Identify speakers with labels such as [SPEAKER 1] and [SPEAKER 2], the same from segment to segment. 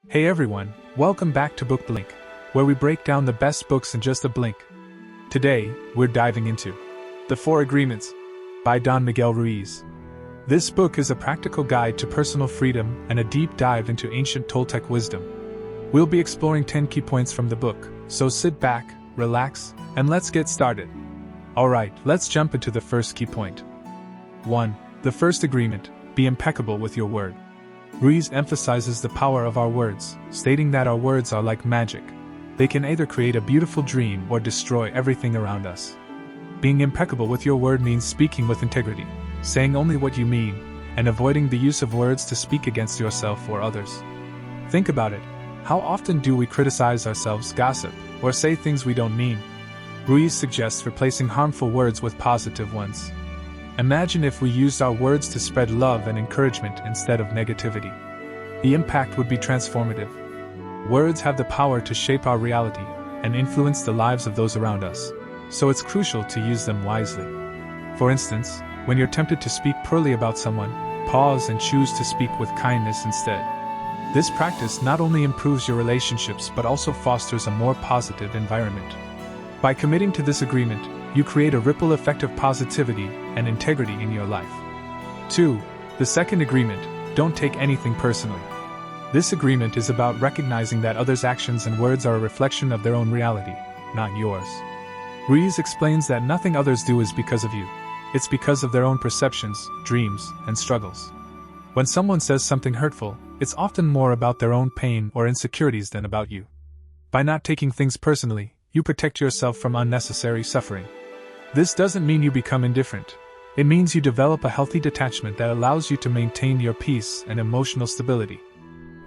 [SPEAKER 1] Hey everyone, welcome back to BookBlink, where we break down the best books in just a blink. Today, we're diving into The Four Agreements by Don Miguel Ruiz. This book is a practical guide to personal freedom and a deep dive into ancient Toltec wisdom. We'll be exploring 10 key points from the book, so sit back, relax, and let's get started. Alright, let's jump into the first key point. 1. The first agreement: be impeccable with your word. Ruiz emphasizes the power of our words, stating that our words are like magic. They can either create a beautiful dream or destroy everything around us. Being impeccable with your word means speaking with integrity, saying only what you mean, and avoiding the use of words to speak against yourself or others. Think about it. How often do we criticize ourselves, gossip, or say things we don't mean? Ruiz suggests replacing harmful words with positive ones. Imagine if we used our words to spread love and encouragement instead of negativity. The impact would be transformative. Words have the power to shape our reality and influence the lives of those around us, so it's crucial to use them wisely. For instance, when you're tempted to speak poorly about someone, pause and choose to speak with kindness instead. This practice not only improves your relationships but also fosters a more positive environment. By committing to this agreement, you create a ripple effect of positivity and integrity in your life. 2. The second agreement: don't take anything personally. This agreement is about recognizing that others' actions and words are a reflection of their own reality, not yours. Ruiz explains that nothing others do is because of you. It's because of their own perceptions, dreams, and struggles. When someone says something hurtful, it's often more about their own pain or insecurities than about you. By not taking things personally, you protect yourself from unnecessary suffering. This doesn't mean you become indifferent. It means you develop a healthy detachment that allows you to maintain your peace and emotional stability.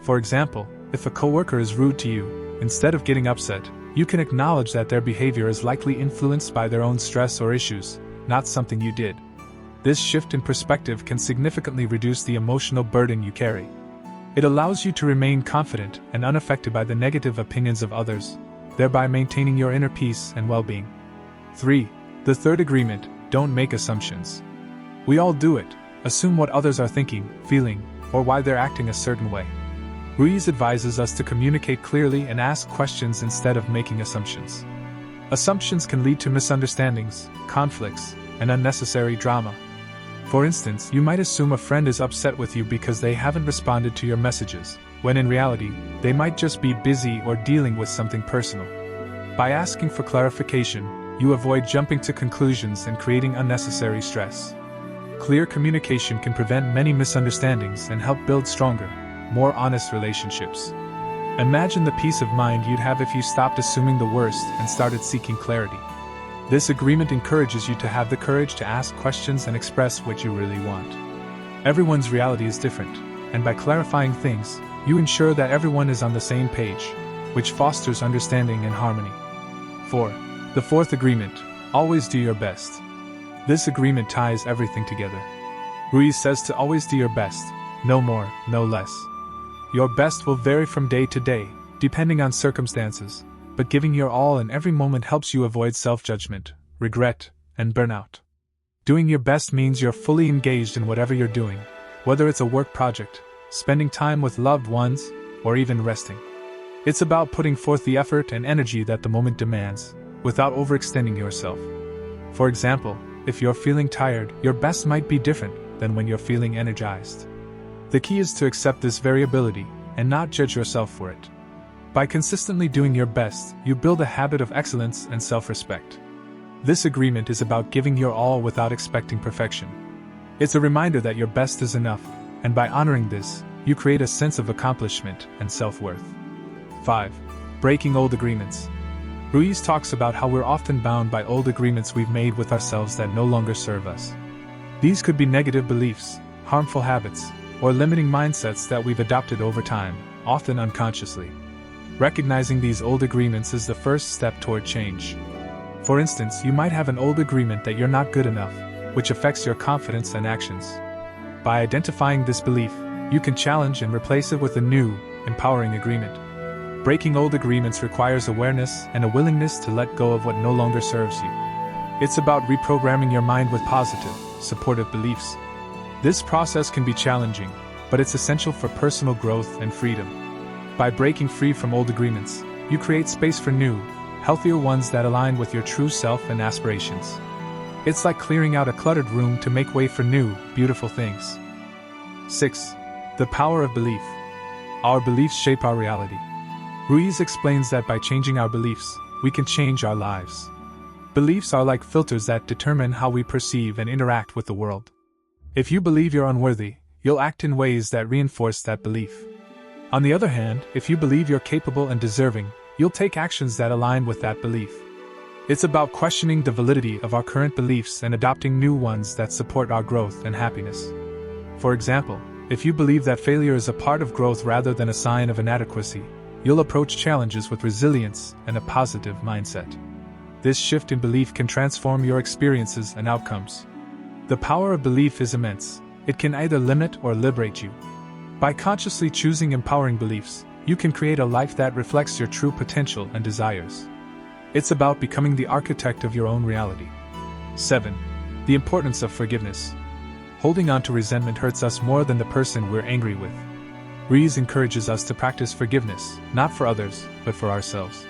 [SPEAKER 1] For example, if a coworker is rude to you, instead of getting upset, you can acknowledge that their behavior is likely influenced by their own stress or issues, not something you did. This shift in perspective can significantly reduce the emotional burden you carry. It allows you to remain confident and unaffected by the negative opinions of others, thereby maintaining your inner peace and well-being. 3. The third agreement: don't make assumptions. We all do it, assume what others are thinking, feeling, or why they're acting a certain way. Ruiz advises us to communicate clearly and ask questions instead of making assumptions. Assumptions can lead to misunderstandings, conflicts, and unnecessary drama. For instance, you might assume a friend is upset with you because they haven't responded to your messages, when in reality, they might just be busy or dealing with something personal. By asking for clarification, you avoid jumping to conclusions and creating unnecessary stress. Clear communication can prevent many misunderstandings and help build stronger, more honest relationships. Imagine the peace of mind you'd have if you stopped assuming the worst and started seeking clarity. This agreement encourages you to have the courage to ask questions and express what you really want. Everyone's reality is different, and by clarifying things, you ensure that everyone is on the same page, which fosters understanding and harmony. 4. The fourth agreement: always do your best. This agreement ties everything together. Ruiz says to always do your best, no more, no less. Your best will vary from day to day, depending on circumstances, but giving your all in every moment helps you avoid self-judgment, regret, and burnout. Doing your best means you're fully engaged in whatever you're doing, whether it's a work project, spending time with loved ones, or even resting. It's about putting forth the effort and energy that the moment demands, without overextending yourself. For example, if you're feeling tired, your best might be different than when you're feeling energized. The key is to accept this variability and not judge yourself for it. By consistently doing your best, you build a habit of excellence and self-respect. This agreement is about giving your all without expecting perfection. It's a reminder that your best is enough, and by honoring this, you create a sense of accomplishment and self-worth. 5. Breaking old agreements. Ruiz talks about how we're often bound by old agreements we've made with ourselves that no longer serve us. These could be negative beliefs, harmful habits, or limiting mindsets that we've adopted over time, often unconsciously. Recognizing these old agreements is the first step toward change. For instance, you might have an old agreement that you're not good enough, which affects your confidence and actions. By identifying this belief, you can challenge and replace it with a new, empowering agreement. Breaking old agreements requires awareness and a willingness to let go of what no longer serves you. It's about reprogramming your mind with positive, supportive beliefs. This process can be challenging, but it's essential for personal growth and freedom. By breaking free from old agreements, you create space for new, healthier ones that align with your true self and aspirations. It's like clearing out a cluttered room to make way for new, beautiful things. 6. The power of belief. Our beliefs shape our reality. Ruiz explains that by changing our beliefs, we can change our lives. Beliefs are like filters that determine how we perceive and interact with the world. If you believe you're unworthy, you'll act in ways that reinforce that belief. On the other hand, if you believe you're capable and deserving, you'll take actions that align with that belief. It's about questioning the validity of our current beliefs and adopting new ones that support our growth and happiness. For example, if you believe that failure is a part of growth rather than a sign of inadequacy, you'll approach challenges with resilience and a positive mindset. This shift in belief can transform your experiences and outcomes. The power of belief is immense. It can either limit or liberate you. By consciously choosing empowering beliefs, you can create a life that reflects your true potential and desires. It's about becoming the architect of your own reality. 7. The importance of forgiveness. Holding on to resentment hurts us more than the person we're angry with. Ruiz encourages us to practice forgiveness, not for others, but for ourselves.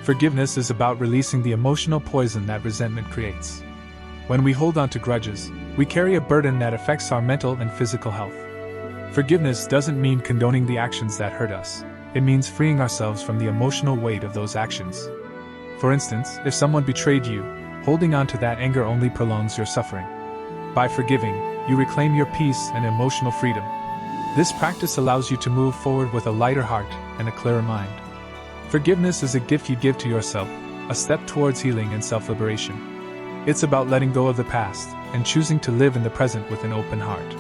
[SPEAKER 1] Forgiveness is about releasing the emotional poison that resentment creates. When we hold on to grudges, we carry a burden that affects our mental and physical health. Forgiveness doesn't mean condoning the actions that hurt us. It means freeing ourselves from the emotional weight of those actions. For instance, if someone betrayed you, holding on to that anger only prolongs your suffering. By forgiving, you reclaim your peace and emotional freedom. This practice allows you to move forward with a lighter heart and a clearer mind. Forgiveness is a gift you give to yourself, a step towards healing and self-liberation. It's about letting go of the past and choosing to live in the present with an open heart.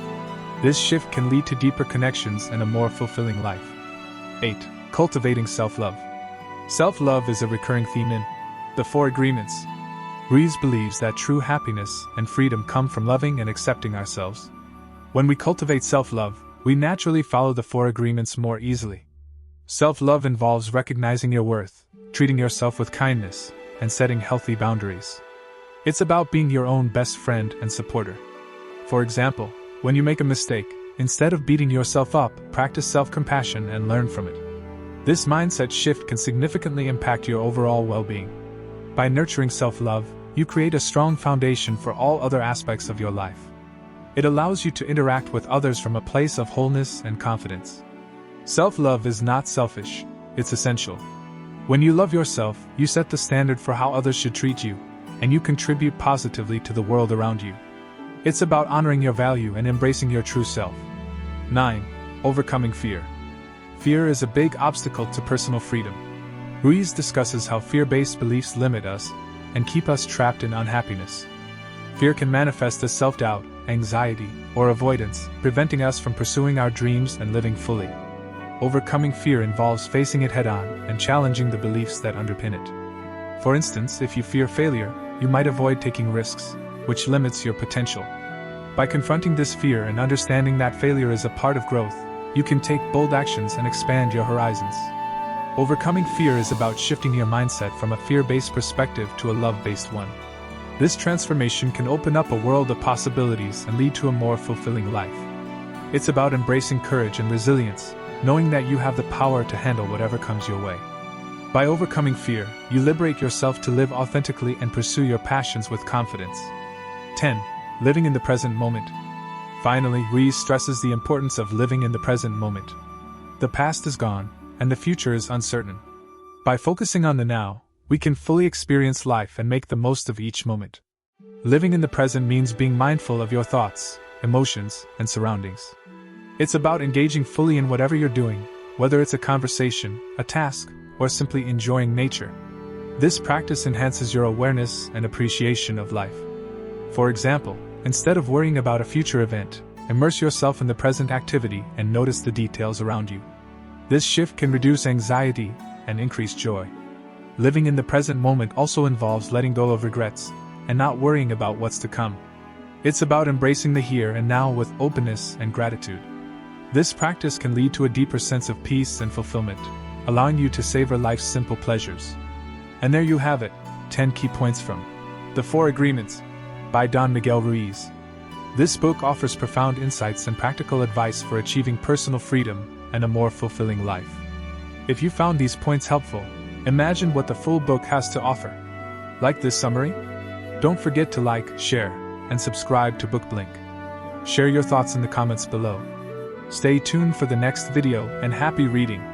[SPEAKER 1] This shift can lead to deeper connections and a more fulfilling life. 8. Cultivating self-love. Self-love is a recurring theme in The Four Agreements. Ruiz believes that true happiness and freedom come from loving and accepting ourselves. When we cultivate self-love, we naturally follow the Four Agreements more easily. Self-love involves recognizing your worth, treating yourself with kindness, and setting healthy boundaries. It's about being your own best friend and supporter. For example, when you make a mistake, instead of beating yourself up, practice self-compassion and learn from it. This mindset shift can significantly impact your overall well-being. By nurturing self-love, you create a strong foundation for all other aspects of your life. It allows you to interact with others from a place of wholeness and confidence. Self-love is not selfish, it's essential. When you love yourself, you set the standard for how others should treat you, and you contribute positively to the world around you. It's about honoring your value and embracing your true self. 9. Overcoming fear. Fear is a big obstacle to personal freedom. Ruiz discusses how fear-based beliefs limit us and keep us trapped in unhappiness. Fear can manifest as self-doubt, anxiety, or avoidance, preventing us from pursuing our dreams and living fully. Overcoming fear involves facing it head-on and challenging the beliefs that underpin it. For instance, if you fear failure, you might avoid taking risks, which limits your potential. By confronting this fear and understanding that failure is a part of growth, you can take bold actions and expand your horizons. Overcoming fear is about shifting your mindset from a fear-based perspective to a love-based one. This transformation can open up a world of possibilities and lead to a more fulfilling life. It's about embracing courage and resilience, knowing that you have the power to handle whatever comes your way. By overcoming fear, you liberate yourself to live authentically and pursue your passions with confidence. 10. Living in the present moment. Finally, Ruiz stresses the importance of living in the present moment. The past is gone, and the future is uncertain. By focusing on the now, we can fully experience life and make the most of each moment. Living in the present means being mindful of your thoughts, emotions, and surroundings. It's about engaging fully in whatever you're doing, whether it's a conversation, a task, or simply enjoying nature. This practice enhances your awareness and appreciation of life. For example, instead of worrying about a future event, immerse yourself in the present activity and notice the details around you. This shift can reduce anxiety and increase joy. Living in the present moment also involves letting go of regrets and not worrying about what's to come. It's about embracing the here and now with openness and gratitude. This practice can lead to a deeper sense of peace and fulfillment, allowing you to savor life's simple pleasures. And there you have it, 10 key points from The Four Agreements by Don Miguel Ruiz. This book offers profound insights and practical advice for achieving personal freedom and a more fulfilling life. If you found these points helpful, imagine what the full book has to offer. Like this summary? Don't forget to like, share, and subscribe to BookBlink. Share your thoughts in the comments below. Stay tuned for the next video and happy reading!